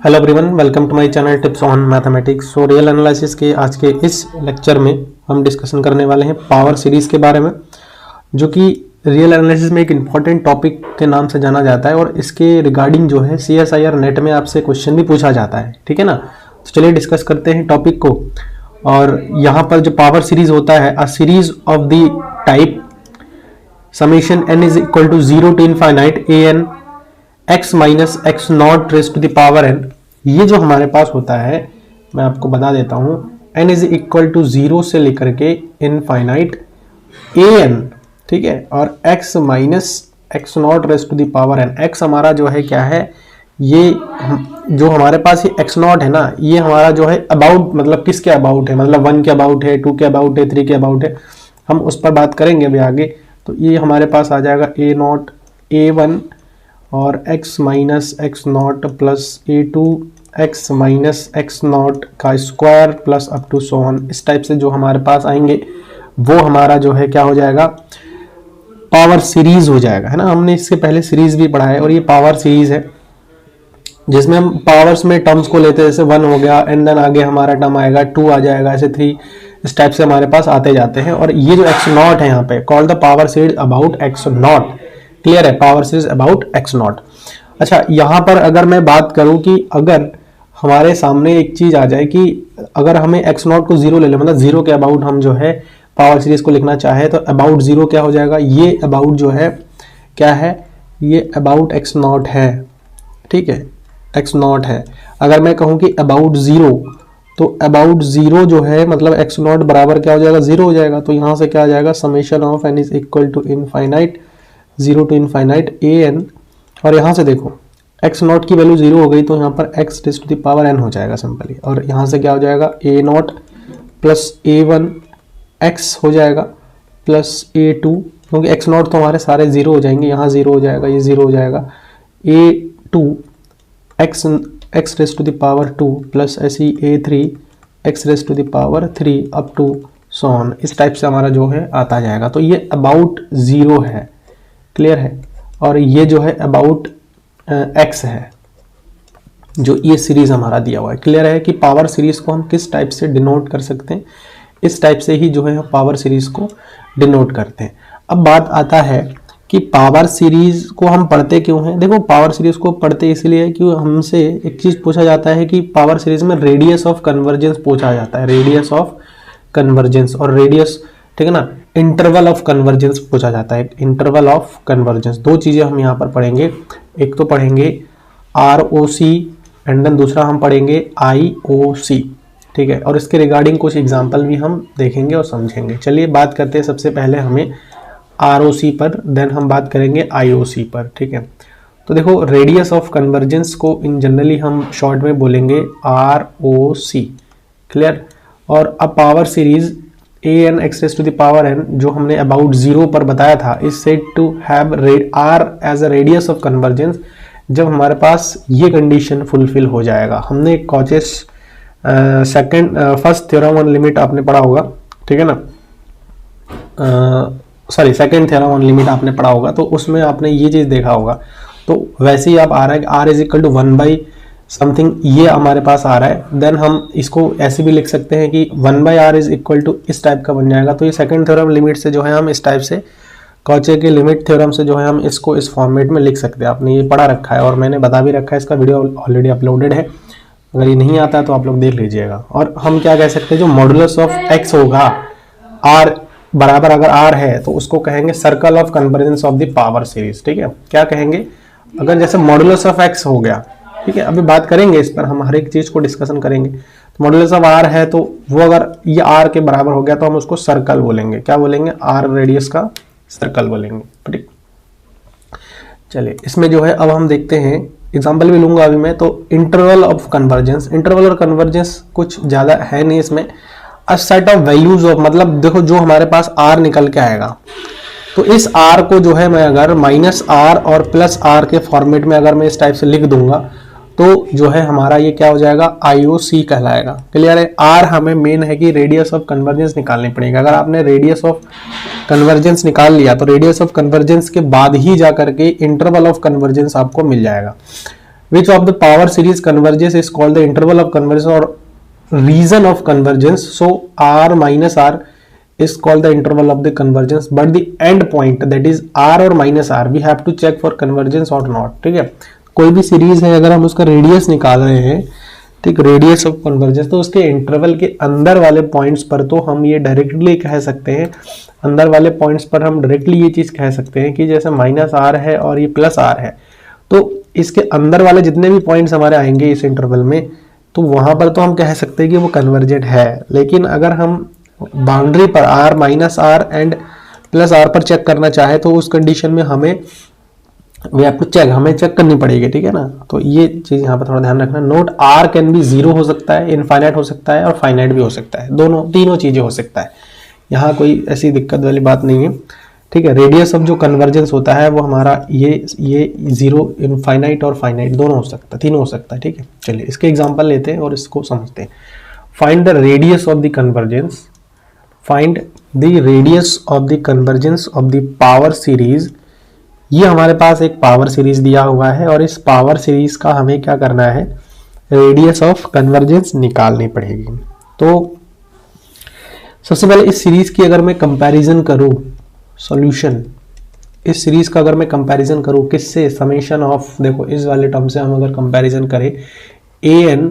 Hello everyone, welcome to my channel tips on mathematics. So real analysis के आज के इस लेक्चर में हम डिस्कशन करने वाले हैं पावर सीरीज के बारे में, जो कि रियल एनालिसिस में एक इम्पॉर्टेंट टॉपिक के नाम से जाना जाता है और इसके रिगार्डिंग जो है CSIR नेट में आपसे क्वेश्चन भी पूछा जाता है। ठीक है ना, तो चलिए डिस्कस करते हैं टॉपिक को। और यहाँ पर जो पावर सीरीज होता है, a series of the type summation n is equal to 0 to infinite an x minus x not raise to the power n। ये जो हमारे पास होता है, मैं आपको बता देता हूं, n इज इक्वल टू 0 से लेकर के इनफाइनाइट an, ठीक है, और x minus x not raise to the power n। x हमारा जो है क्या है, ये जो हमारे पास ये x नॉट है ना, ये हमारा जो है अबाउट, मतलब किसके अबाउट है, मतलब 1 के अबाउट है, 2 के अबाउट है, 3 के अबाउट है, हम उस पर बात करेंगे अभी आगे। तो ये हमारे पास आ जाएगा a नॉट a1 और x minus x naught plus a2 x minus x naught का square plus up to so on. इस टाइप से जो हमारे पास आएंगे वो हमारा जो है क्या हो जाएगा, पावर सीरीज हो जाएगा, है ना। हमने इससे पहले सीरीज भी पढ़ा है और ये पावर सीरीज है जिसमें हम पावर्स में टर्म्स को लेते हैं। जैसे 1 हो गया एंड देन आगे हमारा टर्म आएगा 2 आ जाएगा, ऐसे 3, इस टाइप से हमारे पास आते जाते हैं। और ये जो x नॉट है यहाँ पे, called the power series about x naught. Clear है, power series about x naught. अच्छा, यहाँ पर अगर मैं बात करूं कि अगर हमारे सामने एक चीज आ जाए कि अगर हमें x नॉट को 0 ले ले, मतलब 0 के अबाउट हम जो है पावर सीरीज को लिखना चाहे, तो अबाउट 0 क्या हो जाएगा, ये अबाउट जो है क्या है, ये अबाउट x नॉट है, ठीक है, x नॉट है। अगर मैं कहूं कि अबाउट 0, तो अबाउट 0 जो है मतलब x नॉट बराबर क्या हो जाएगा, 0 हो जाएगा। तो यहां से क्या आ जाएगा, summation of n is equal to infinite 0 to infinite an। और यहाँ से देखो x नॉट की वैल्यू 0 हो गई, तो यहाँ पर x raise to the power n हो जाएगा सिंपली। और यहाँ से क्या हो जाएगा, a not plus a1 x हो जाएगा प्लस a2, क्योंकि x नॉट तो हमारे सारे 0 हो जाएंगे, यहाँ 0 हो जाएगा, ये 0 हो जाएगा, a2 x raise to the power 2 plus ऐसी a3 x raise to the power 3 up to so on. इस टाइप से हमारा जो है आता जाएगा। तो ये अबाउट 0 है, क्लियर है, और ये जो है अबाउट x है, जो ये सीरीज हमारा दिया हुआ है। क्लियर है कि पावर सीरीज को हम किस टाइप से डिनोट कर सकते हैं, इस टाइप से ही जो है हम पावर सीरीज को डिनोट करते हैं। अब बात आता है कि पावर सीरीज को हम पढ़ते क्यों हैं। देखो, पावर सीरीज को पढ़ते इसलिए कि हमसे एक चीज पूछा जाता है कि पावर सीरीज में रेडियस ऑफ कन्वर्जेंस पूछा जाता है, रेडियस ऑफ कन्वर्जेंस और रेडियस, ठीक है ना, इंटरवल ऑफ कन्वर्जेंस पूछा जाता है। इंटरवल ऑफ कन्वर्जेंस, दो चीजें हम यहाँ पर पढ़ेंगे। एक तो पढ़ेंगे ROC एंड देन दूसरा हम पढ़ेंगे IOC, ठीक है, और इसके रिगार्डिंग कुछ एग्जांपल भी हम देखेंगे और समझेंगे। चलिए बात करते हैं सबसे पहले हमें ROC पर, देन हम बात करेंगे IOC पर, ठीक है। तो देखो, रेडियस ऑफ कन्वर्जेंस को इन जनरली हम शॉर्ट में बोलेंगे ROC, क्लियर। और अब power series an x raise to the power n जो हमने अबाउट 0 पर बताया था, is said to have r as a radius of convergence जब हमारे पास ये कंडीशन फुलफिल हो जाएगा। हमने Cauchy's first theorem on limit आपने पढ़ा होगा, ठीक है ना, sorry second theorem on limit आपने पढ़ा होगा, तो उसमें आपने ये चीज देखा होगा। तो वैसे ही आप आ रहा है कि r is equal to 1 by something, ये हमारे पास आ रहा है। देन हम इसको ऐसे भी लिख सकते हैं कि 1 by r is equal to इस टाइप का बन जाएगा। तो ये सेकंड थ्योरम लिमिट से जो है हम इस टाइप से, कॉचे के लिमिट थ्योरम से जो है हम इसको इस फॉर्मेट में लिख सकते हैं। आपने ये पढ़ा रखा है और मैंने बता भी रखा है, इसका वीडियो ऑलरेडी अपलोडेड है, अगर ये नहीं आता है तो आप लोग देख लीजिएगा। और हम क्या कह सकते हैं, जो मॉडुलस ऑफ x होगा, r बराबर अगर r है तो उसको कहेंगे circle of convergence of the power series, ठीक है। क्या कहेंगे, अगर जैसे मॉडुलस ऑफ x हो गया, ठीक है, अभी बात करेंगे इस पर, हम हर एक चीज को डिस्कशन करेंगे। तो मॉडुलस ऑफ r है, तो वो अगर ये r के बराबर हो गया तो हम उसको सर्कल बोलेंगे। क्या बोलेंगे, r रेडियस का सर्कल बोलेंगे, ठीक। चलिए इसमें जो है अब हम देखते हैं, एग्जांपल भी लूंगा अभी मैं। तो इंटरवल ऑफ कन्वर्जेंस, इंटरवल और कन्वर्जेंस कुछ ज्यादा है नहीं इसमें। A set of values of, मतलब देखो जो हमारे पास r निकल के आएगा, तो इस r को जो है मैं अगर माइनस r और प्लस r के फॉर्मेट में अगर मैं इस टाइप से लिख दूंगा, तो जो है हमारा ये क्या हो जाएगा, IOC कहलाएगा। क्लियर है, R हमें मेन है कि रेडियस ऑफ कन्वर्जेंस निकालनी पड़ेगी। अगर आपने रेडियस ऑफ कन्वर्जेंस निकाल लिया तो रेडियस ऑफ कन्वर्जेंस के बाद ही जाकर के इंटरवल ऑफ कन्वर्जेंस आपको मिल जाएगा। Which of the power series convergence is called the interval of convergence और region of convergence. So r minus r is called the interval of the convergence, but the end point that is r or minus r we have to check for convergence or not. ठीक है, कोई भी series है अगर हम उसका radius निकाल रहे हैं, ठीक, रेडियस ऑफ कन्वर्जेंस, तो उसके इंटरवल के अंदर वाले पॉइंट्स पर तो हम ये डायरेक्टली कह सकते हैं, अंदर वाले पॉइंट्स पर हम डायरेक्टली ये चीज कह सकते हैं कि जैसे माइनस आर है और ये प्लस आर है, तो इसके अंदर वाले जितने भी पॉइंट्स हमारे आएंगे इस इंटरवल में, तो वहां पर तो हम कह सकते हैं कि वो कन्वर्जेंट है. लेकिन अगर हम बाउंड्री पर r minus r and plus r पर चेक करना चाहे तो उस कंडीशन में हमें हमें चेक करनी पड़ेगी. ठीक है ना, तो ये चीज यहाँ पर थोड़ा ध्यान रखना. नोट r कैन बी 0 हो सकता है, इनफाइनाइट हो सकता है और फाइनाइट भी हो सकता है, तीनों चीजें हो सकता है. यहाँ कोई ऐसी दिक्कत वाली बात नहीं है. ठीक है, रेडियस ऑफ जो कन्वर्जेंस होता है वो हमारा ये 0, इनफाइनाइट और फाइनाइट दोनों हो सकता है, तीनों हो सकता है. ठीक है, चलिए इसके एग्जांपल लेते हैं और इसको समझते हैं. Find the radius of the convergence. Find the radius of the convergence of the power series. ये हमारे पास एक पावर सीरीज दिया हुआ है और इस पावर सीरीज का हमें क्या करना है, रेडियस ऑफ कन्वर्जेंस निकालनी पड़ेगी. तो सबसे पहले इस सीरीज की अगर मैं कंपैरिजन करूं, सॉल्यूशन, इस सीरीज का अगर मैं कंपैरिजन करूं किससे, समेशन ऑफ, देखो इस वाले टर्म से हम अगर कंपैरिजन करें an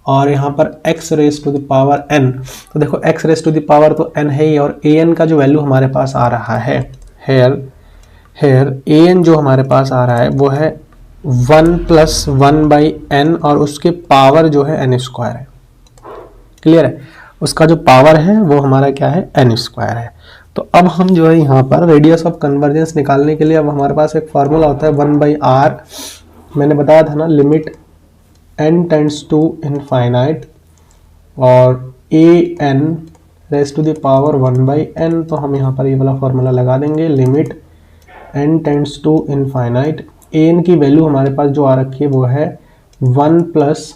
और यहाँ पर x raise to the power n, तो देखो x raise to the power तो n है ही, और an का जो वैल्यू हमारे पास आ रहा है हेयर an जो हमारे पास आ रहा है वो है 1 + 1/n और उसके पावर जो है n स्क्वायर है. क्लियर है, उसका जो पावर है वो हमारा क्या है, n स्क्वायर है. तो अब हम जो है यहाँ पर रेडियस ऑफ कन्वर्जेंस निकालने के लिए अब हमारे पास एक फार्मूला होता है 1/r. मैंने बताया था ना, limit n tends to infinite और an raise to the power 1/n. तो हम यहाँ पर ये वाला फार्मूला लगा देंगे, limit n tends to infinite. an की वैल्यू हमारे पास जो आ रखी है वो है 1 +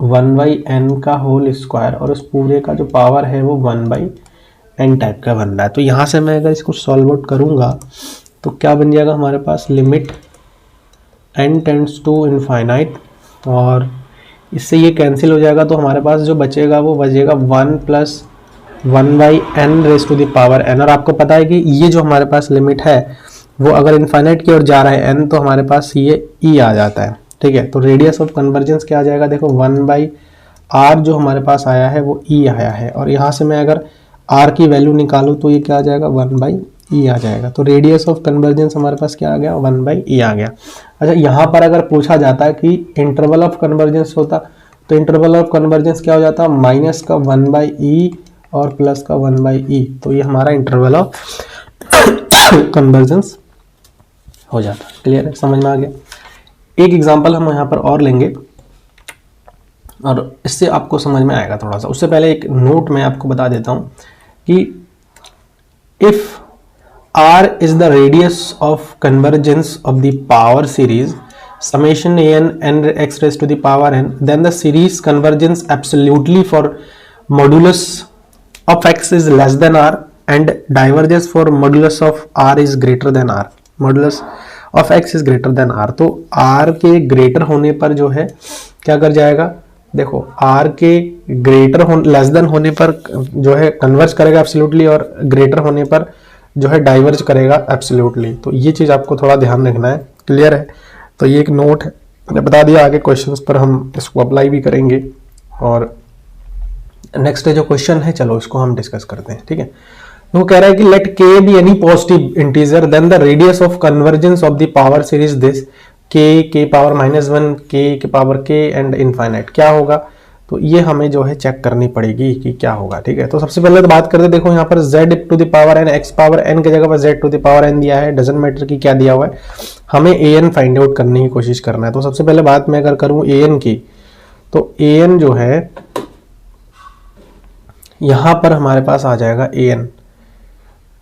1/n का होल स्क्वायर और उस पूरे का जो पावर है वो 1/n टाइप का बन रहा है. तो यहाँ से मैं अगर इसको सॉल्व आउट करूँगा तो क्या बन जाएगा हमारे पास, limit n tends to infinite और इससे ये कैंसिल हो जाएगा. तो हमारे पास जो बचेगा वो बचेगा 1 + 1/n raise to the power n. और आपको पता है कि ये जो हमारे पास लिमिट है वो अगर इनफाइनाइट की ओर जा रहा है n तो हमारे पास ये e आ जाता है. ठीक है, तो रेडियस ऑफ कन्वर्जेंस क्या आ जाएगा, देखो 1/r जो हमारे पास आया है वो e आया है, और यहाँ से मैं अगर r की वैल्यू निकालूं तो ये क्या आ जाएगा, 1/e आ जाएगा. तो रेडियस ऑफ कन्वर्जेंस हमारे पास क्या आ गया, 1/e आ गया. अच्छा, यहाँ पर अगर पूछा जाता है कि इंटरवल ऑफ कन्वर्जेंस होता तो इंटरवल ऑफ कन्वर्जेंस क्या हो जाता, माइनस का 1/e और प्लस का 1/e. तो ये हमारा इंटरवल ऑफ कन्वर्जेंस हो जाता. क्लियर है, समझ में आ गया. एक एग्जांपल हम यहाँ पर और लेंगे और इससे आपको समझ में आएगा थोड़ा सा. उससे पहले एक नोट मैं आपको बता देता हूँ कि if r is the radius of convergence of the power series summation n x raised to the power n, then the series convergence absolutely for modulus of x is less than r and divergence for modulus of r is greater than r. modulus of x is greater than r. तो r के greater होने पर जो है क्या कर जाएगा, देखो r के ग्रेटर लेस देन होने पर जो है कन्वर्ज करेगा एब्सोल्युटली और ग्रेटर होने पर जो है डाइवर्ज करेगा एब्सोल्युटली. तो ये चीज आपको थोड़ा ध्यान रखना है. क्लियर है, तो ये एक नोट है, मैंने बता दिया. आगे क्वेश्चंस पर हम इसको अप्लाई भी करेंगे और नेक्स्ट जो क्वेश्चन है चलो इसको हम डिस्कस करते हैं. ठीक है, वो कह रहा है कि let k be any positive integer then the radius of convergence of the power series this k power -1 k के पावर k एंड इनफाइनाइट क्या होगा. तो ये हमें जो है चेक करनी पड़ेगी कि क्या होगा. ठीक है, तो सबसे पहले तो बात करते हैं. देखो यहाँ पर z to the power n, x power n की जगह पर z to the power n दिया है. डजंट मैटर कि क्या दिया हुआ है, हमें an फाइंड आउट करने की कोशिश करना है. तो सबसे पहले बात मैं अगर करूँ an की, तो an जो है यहाँ पर हमारे पास आ जाएगा an.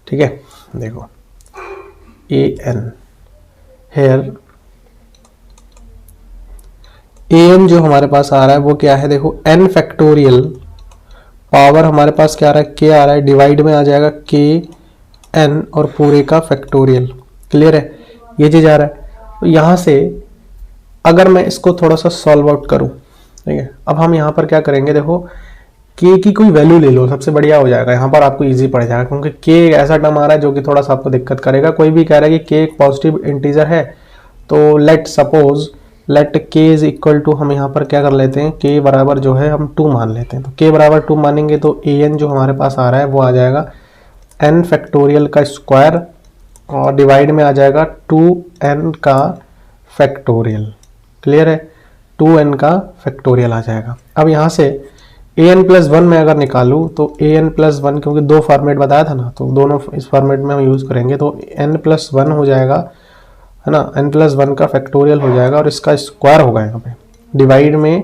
ठीक है, देखो an हेयर an जो हमारे पास आ रहा है वो क्या है, देखो n फैक्टोरियल पावर हमारे पास क्या आ रहा है, k आ रहा है, डिवाइड में आ जाएगा k n और पूरे का फैक्टोरियल. क्लियर है, ये चीज आ रहा है. तो यहाँ से अगर मैं इसको थोड़ा सा सॉल्व आउट करूं, ठीक है, अब हम यहाँ पर क्या करेंगे, देखो के की कोई वैल्यू ले लो, सबसे बढ़िया हो जाएगा, यहाँ पर आपको इजी पड़ जाएगा, क्योंकि के एक ऐसा टर्म आ रहा है जो कि थोड़ा सा आपको दिक्कत करेगा। कोई भी कह रहा है कि के एक पॉजिटिव इंटीजर है, तो लेट सपोज लेट के इज इक्वल टू, हम यहाँ पर क्या कर लेते हैं, के बराबर जो है हम 2 मान लेते हैं। तो के बराबर 2 मानेंगे तो ए एन जो हमारे पास आ रहा है वो आ जाएगा एन फैक्टोरियल का स्क्वायर, और डिवाइड में आ जाएगा 2n का फैक्टोरियल। क्लियर है, 2n का फैक्टोरियल आ जाएगा। अब यहाँ से an प्लस 1 में अगर निकालूँ तो an प्लस 1, क्योंकि 2 फॉर्मेट बताया था ना, तो दोनों इस फॉर्मेट में हम यूज़ करेंगे, तो n प्लस 1 हो जाएगा, है ना, n प्लस 1 का फैक्टोरियल हो जाएगा और इसका स्क्वायर होगा यहाँ पे, डिवाइड में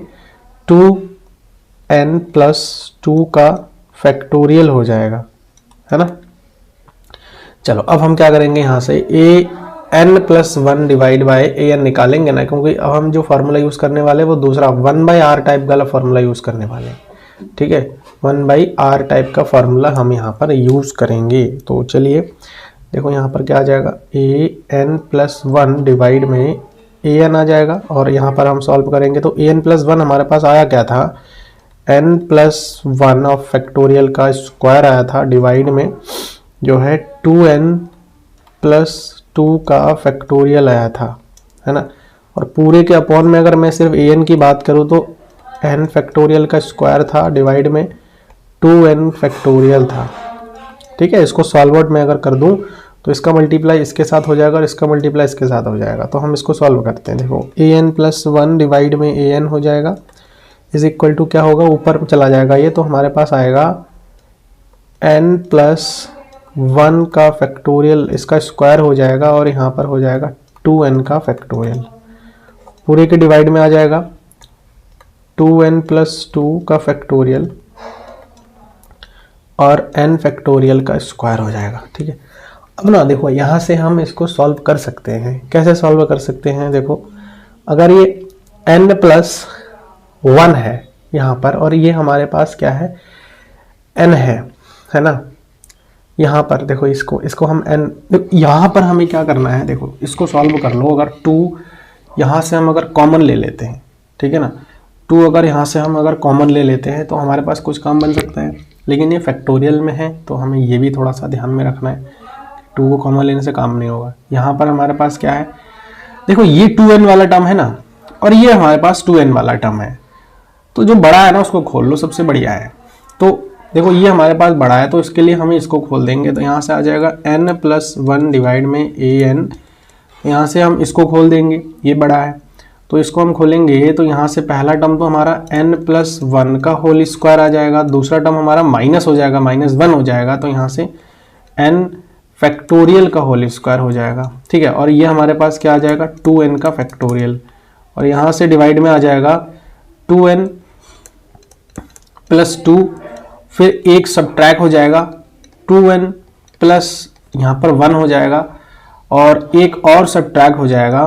2n प्लस 2 का फैक्टोरियल हो जाएगा, है ना। चलो अब हम क्या करेंगे, यहाँ से an plus 1 divide by an निकालेंगे ना, क्योंकि अब हम जो फार्मूला यूज़ करने वाले हैं वो दूसरा 1/r टाइप वाला फार्मूला यूज़ करने वाले हैं, ठीक है, 1/r टाइप का फार्मूला हम यहाँ पर यूज़ करेंगे। तो चलिए देखो यहाँ पर क्या आ जाएगा, an प्लस 1 डिवाइड में an आ जाएगा, और यहाँ पर हम सॉल्व करेंगे तो an प्लस 1 हमारे पास आया क्या था, n प्लस 1 ऑफ फैक्टोरियल का स्क्वायर आया था, डिवाइड में जो है 2n प्लस 2 का फैक्टोरियल आया था, है ना। और पूरे के अपॉन में अगर मैं सिर्फ an की बात करूँ तो n फैक्टोरियल का स्क्वायर था, डिवाइड में 2n फैक्टोरियल था, ठीक है। इसको सॉल्व आउट में अगर कर दूं तो इसका मल्टीप्लाई इसके साथ हो जाएगा और इसका मल्टीप्लाई इसके साथ हो जाएगा। तो हम इसको सॉल्व करते हैं, देखो an प्लस 1 डिवाइड में an हो जाएगा इज इक्वल टू क्या होगा, ऊपर चला जाएगा ये, तो हमारे पास आएगा n प्लस 1 का फैक्टोरियल, इसका स्क्वायर हो जाएगा, और यहाँ पर हो जाएगा 2n का फैक्टोरियल, पूरे के डिवाइड में आ जाएगा 2n प्लस 2 का फैक्टोरियल और n फैक्टोरियल का स्क्वायर हो जाएगा, ठीक है। अब ना देखो यहाँ से हम इसको सॉल्व कर सकते हैं, कैसे सॉल्व कर सकते हैं, देखो अगर ये n प्लस 1 है यहाँ पर, और ये हमारे पास क्या है, n है ना, यहाँ पर देखो इसको हम n, यहाँ पर हमें क्या करना है, देखो इसको सॉल्व कर लो। अगर 2 यहाँ से हम अगर कॉमन ले लेते हैं, ठीक है ना, 2 अगर यहाँ से हम अगर कॉमन ले लेते हैं तो हमारे पास कुछ काम बन सकता है, लेकिन ये फैक्टोरियल में है तो हमें ये भी थोड़ा सा ध्यान में रखना है, 2 को कॉमन लेने से काम नहीं होगा। यहाँ पर हमारे पास क्या है, देखो ये 2n वाला टर्म है ना, और ये हमारे पास 2n वाला टर्म है, तो जो बड़ा है ना उसको खोल लो, सबसे बढ़िया है। तो देखो ये हमारे पास बड़ा है तो इसके लिए हमें इसको खोल देंगे, तो यहाँ से आ जाएगा n प्लस 1 डिवाइड में an, यहाँ से हम इसको खोल देंगे, ये बड़ा है तो इसको हम खोलेंगे, तो यहाँ से पहला टर्म तो हमारा n प्लस 1 का होल स्क्वायर आ जाएगा, दूसरा टर्म हमारा माइनस हो जाएगा, -1 हो जाएगा, तो यहाँ से n फैक्टोरियल का होल स्क्वायर हो जाएगा, ठीक है। और ये हमारे पास क्या आ जाएगा, 2n का फैक्टोरियल, और यहाँ से डिवाइड में आ जाएगा 2n प्लस 2, फिर एक सब्ट्रैक्ट हो जाएगा 2n प्लस यहाँ पर 1 हो जाएगा, और एक और सब्ट्रैक्ट हो जाएगा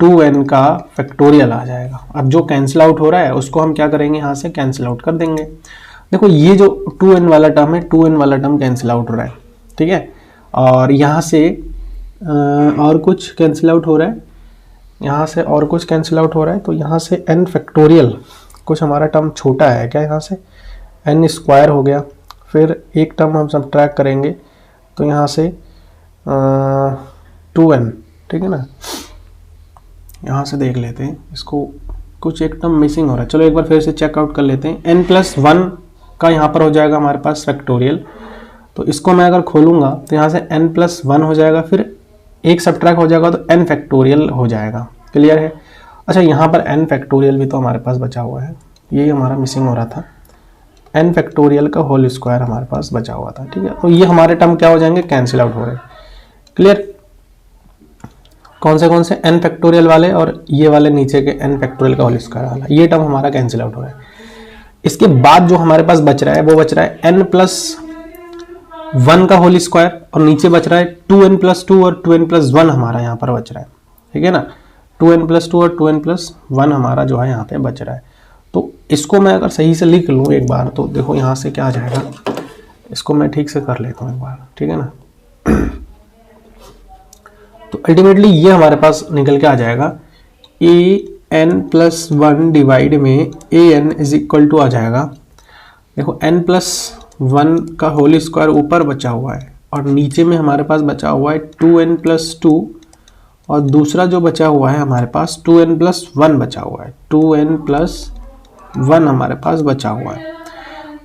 2n का फैक्टोरियल आ जाएगा। अब जो कैंसिल आउट हो रहा है उसको हम क्या करेंगे, यहाँ से कैंसिल आउट कर देंगे। देखो ये जो 2n वाला टर्म है, 2n वाला टर्म कैंसिल आउट हो रहा है, ठीक है, और यहाँ से और कुछ कैंसिल आउट हो रहा है, यहाँ से और कुछ कैंसिल आउट हो रहा है, तो यहाँ से n फैक्टोरियल, कुछ हमारा टर्म छोटा है क्या, यहाँ से n स्क्वायर हो गया, फिर एक टर्म हम सब्ट्रैक्ट करेंगे तो यहाँ से 2n, ठीक है ना। यहाँ से देख लेते हैं इसको, कुछ एक टर्म मिसिंग हो रहा है, चलो एक बार फिर से चेकआउट कर लेते हैं। n प्लस 1 का यहाँ पर हो जाएगा हमारे पास फैक्टोरियल, तो इसको मैं अगर खोलूँगा तो यहाँ से n प्लस 1 हो जाएगा, फिर एक सब्ट्रैक्ट हो जाएगा तो n फैक्टोरियल हो जाएगा। क्लियर है। अच्छा यहाँ पर n फैक्टोरियल भी तो हमारे पास बचा हुआ है, यही हमारा मिसिंग हो रहा था, n फैक्टोरियल का होल स्क्वायर हमारे पास बचा हुआ था, ठीक है। तो ये हमारे टर्म क्या हो जाएंगे, कैंसिल आउट हो रहे हैं। क्लियर, कौन से n फैक्टोरियल वाले और ये वाले नीचे के n फैक्टोरियल का होल स्क्वायर वाला, ये टर्म हमारा कैंसिल आउट हो रहा है। इसके बाद जो हमारे पास बच रहा है वो बच रहा है n प्लस 1 का होल स्क्वायर, और नीचे बच रहा है 2n प्लस 2 और 2n प्लस 1 हमारा यहाँ पर बच रहा है, ठीक है ना। 2n प्लस 2 और 2n प्लस 1 हमारा जो है यहाँ पे बच रहा है। तो इसको मैं अगर सही से लिख लूँ एक बार, तो देखो यहाँ से क्या आ जाएगा, इसको मैं ठीक से कर लेता हूँ एक बार, ठीक है ना। तो अल्टीमेटली ये हमारे पास निकल के आ जाएगा n+1 डिवाइड में an इज इक्वल टू आ जाएगा, देखो n+1 का होल स्क्वायर ऊपर बचा हुआ है और नीचे में हमारे पास बचा हुआ है 2n+2 और दूसरा जो बचा हुआ है हमारे पास 2n+1 बचा हुआ है, 2n+1 हमारे पास बचा हुआ है।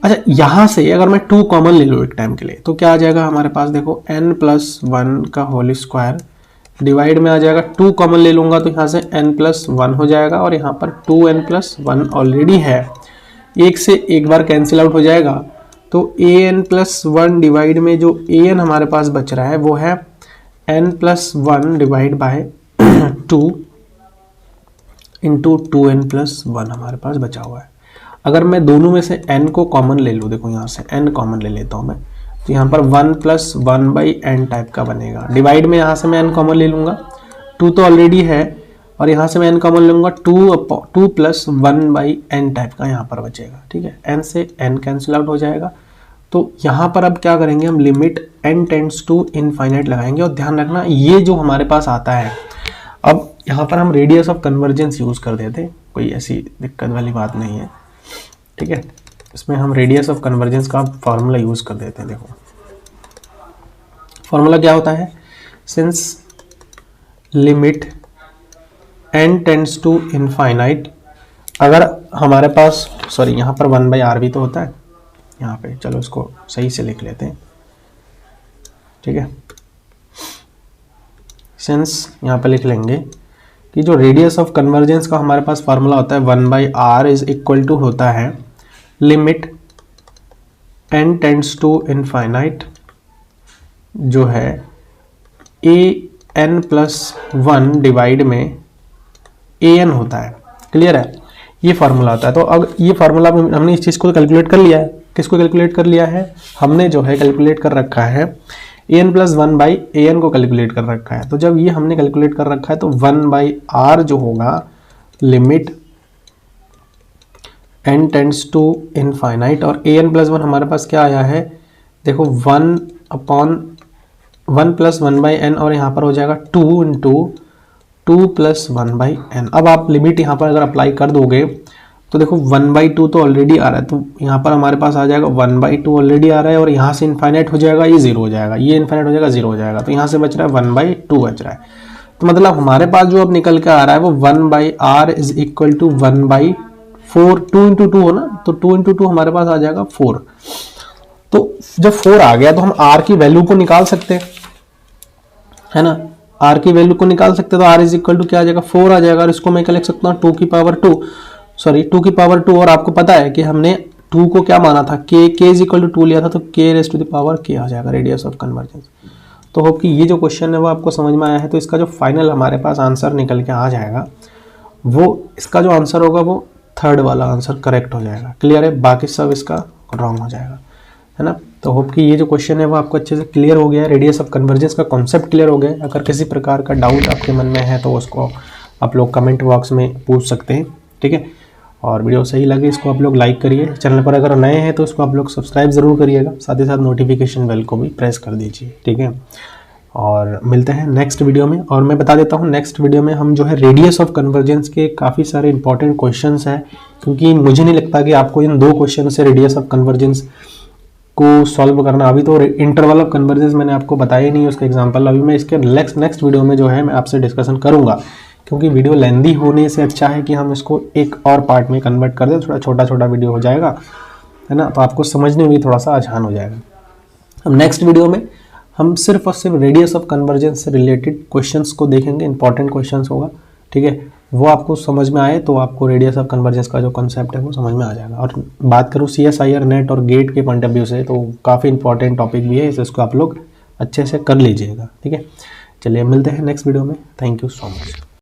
अच्छा, यहाँ से अगर मैं 2 कॉमन ले लूँ एक टाइम के लिए तो क्या आ जाएगा हमारे पास, देखो n+1 का होल स्क्वायर डिवाइड में आ जाएगा, 2 कॉमन ले लूँगा तो यहाँ से n+1 हो जाएगा और यहाँ पर 2n+1 ऑलरेडी है, एक से एक बार कैंसिल आउट हो जाएगा। तो an+1 डिवाइड में जो an हमारे पास बच रहा है वो है n+1 divide by 2 into 2n+1 हमारे पास बचा हुआ है। अगर मैं दोनों में से n को कॉमन ले लूँ, देखो यहाँ से n कॉमन ले लेता हूँ मैं, तो यहाँ पर 1+1/n टाइप का बनेगा। डिवाइड में यहाँ से मैं n कॉमन ले लूँगा, 2 तो ऑलरेडी है और यहाँ से मैं n कॉमन लूँगा, 2+1/n टाइप का यहाँ पर बचेगा। ठीक है, n से n कैंसिल आउट हो जाएगा। तो यहाँ पर अब क्या करेंगे, हम limit n tends to infinite लगाएंगे और ध्यान रखना ये जो हमारे पास आता है, अब यहाँ पर हम रेडियस ऑफ कन्वर्जेंस यूज़ कर देते, कोई ऐसी दिक्कत वाली बात नहीं है। ठीक है, इसमें हम रेडियस ऑफ कन्वर्जेंस का फॉर्मूला यूज़ कर देते हैं। देखो फॉर्मूला क्या होता है, since limit n tends to infinite, अगर हमारे पास सॉरी यहाँ पर 1/r भी तो होता है यहाँ पे, चलो इसको सही से लिख लेते हैं। ठीक है, सिंस यहाँ पे लिख लेंगे कि जो रेडियस ऑफ कन्वर्जेंस का हमारे पास फार्मूला होता है 1/r इज इक्वल टू होता है limit n tends to infinite जो है an+1 डिवाइड में an होता है। क्लियर है, ये फार्मूला होता है। तो अब ये फार्मूला हमने इस चीज़ को कैलकुलेट कर लिया है, किसको कैलकुलेट कर लिया है, हमने जो है कैलकुलेट कर रखा है an+1/an को कैलकुलेट कर रखा है। तो जब ये हमने कैलकुलेट कर रखा है तो 1/r जो होगा limit n tends to infinite और an+1 हमारे पास क्या आया है, देखो 1+1/n और यहाँ पर हो जाएगा 2 इंटू 2+1/n। अब आप लिमिट यहाँ पर अगर अप्लाई कर दोगे तो देखो 1/2 तो ऑलरेडी आ रहा है, तो यहाँ पर हमारे पास आ जाएगा 1/2 ऑलरेडी आ रहा है और यहाँ से इनफाइनाइट हो जाएगा, ये 0 हो जाएगा, ये इनफाइनाइट हो जाएगा 0 हो जाएगा, तो यहाँ से बच रहा है 1/2 बच रहा है। तो मतलब हमारे पास जो अब निकल के आ रहा है वो 1/r is equal to 1/4, 2 into 2 हो ना, तो 2 इंटू 2 हमारे पास आ जाएगा 4। तो जब 4 आ गया तो हम r की वैल्यू को निकाल सकते हैं, है ना, r की वैल्यू को निकाल सकते हैं। तो r इज इक्वल टू क्या आ जाएगा, 4 आ जाएगा और इसको मैं क्या लिख सकता हूँ 2 की पावर 2 और आपको पता है कि हमने 2 को क्या माना था, k इज इक्वल टू 2 लिया था, तो k⁻k आ जाएगा रेडियस ऑफ कन्वर्जेंस। तो होप कि ये जो क्वेश्चन है वो आपको समझ में आया है। तो इसका जो फाइनल हमारे पास आंसर निकल के आ जाएगा वो, इसका जो आंसर होगा वो 3rd वाला आंसर करेक्ट हो जाएगा। क्लियर है, बाकी सब इसका रॉन्ग हो जाएगा, है ना। तो होप कि ये जो क्वेश्चन है वो आपको अच्छे से क्लियर हो गया है, रेडियस ऑफ कन्वर्जेंस का कॉन्सेप्ट क्लियर हो गया है। अगर किसी प्रकार का डाउट आपके मन में है तो उसको आप लोग कमेंट बॉक्स में पूछ सकते हैं। ठीक है, और वीडियो सही लगे इसको आप लोग लाइक करिए, चैनल पर अगर नए हैं तो इसको आप लोग सब्सक्राइब ज़रूर करिएगा, साथ ही साथ नोटिफिकेशन बेल को भी प्रेस कर दीजिए। ठीक है, और मिलते हैं नेक्स्ट वीडियो में। और मैं बता देता हूँ नेक्स्ट वीडियो में हम जो है रेडियस ऑफ कन्वर्जेंस के काफ़ी सारे इंपॉर्टेंट क्वेश्चंस हैं, क्योंकि मुझे नहीं लगता कि आपको इन 2 क्वेश्चन से रेडियस ऑफ कन्वर्जेंस को सॉल्व करना, अभी तो इंटरवल ऑफ कन्वर्जेंस मैंने आपको बताया ही नहीं उसका एग्जांपल, अभी मैं इसके नेक्स्ट वीडियो में जो है मैं आपसे डिस्कशन करूंगा, क्योंकि वीडियो लेंदी होने से अच्छा है कि हम इसको एक और पार्ट में कन्वर्ट कर दें, थोड़ा छोटा वीडियो हो जाएगा, है ना, तो आपको समझने में भी थोड़ा सा आसान हो जाएगा। अब नेक्स्ट वीडियो में हम सिर्फ और सिर्फ रेडियस ऑफ कन्वर्जेंस से रिलेटेड क्वेश्चंस को देखेंगे, इंपॉर्टेंट क्वेश्चंस होगा। ठीक है, वो आपको समझ में आए तो आपको रेडियस ऑफ कन्वर्जेंस का जो कॉन्सेप्ट है वो समझ में आ जाएगा। और बात करूँ CSIR नेट और गेट के पॉइंट ऑफ व्यू से तो काफ़ी इंपॉर्टेंट टॉपिक भी है, इसको आप लोग अच्छे से कर लीजिएगा। ठीक है, चलिए मिलते हैं नेक्स्ट वीडियो में। Thank you so much.